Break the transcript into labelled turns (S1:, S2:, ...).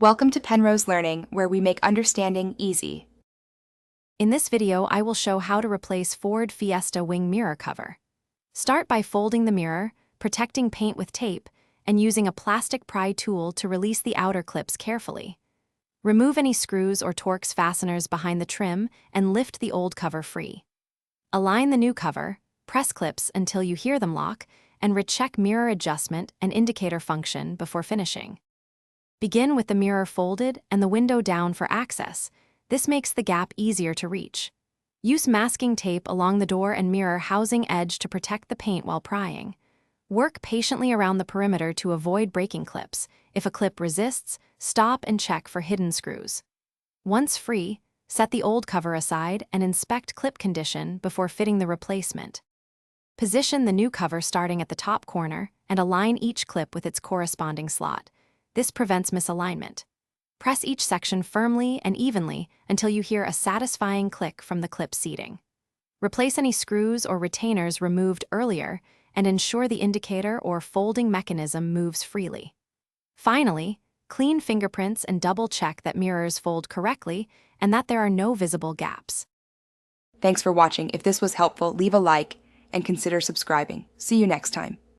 S1: Welcome to Penrose Learning, where we make understanding easy.
S2: In this video, I will show how to replace Ford Fiesta wing mirror cover. Start by folding the mirror, protecting paint with tape, and using a plastic pry tool to release the outer clips carefully. Remove any screws or Torx fasteners behind the trim and lift the old cover free. Align the new cover, press clips until you hear them lock, and recheck mirror adjustment and indicator function before finishing. Begin with the mirror folded and the window down for access. This makes the gap easier to reach. Use masking tape along the door and mirror housing edge to protect the paint while prying. Work patiently around the perimeter to avoid breaking clips. If a clip resists, stop and check for hidden screws. Once free, set the old cover aside and inspect clip condition before fitting the replacement. Position the new cover starting at the top corner and align each clip with its corresponding slot. This prevents misalignment. Press each section firmly and evenly until you hear a satisfying click from the clip seating. Replace any screws or retainers removed earlier and ensure the indicator or folding mechanism moves freely. Finally, clean fingerprints and double-check that mirrors fold correctly and that there are no visible gaps.
S1: Thanks for watching. If this was helpful, leave a like and consider subscribing. See you next time.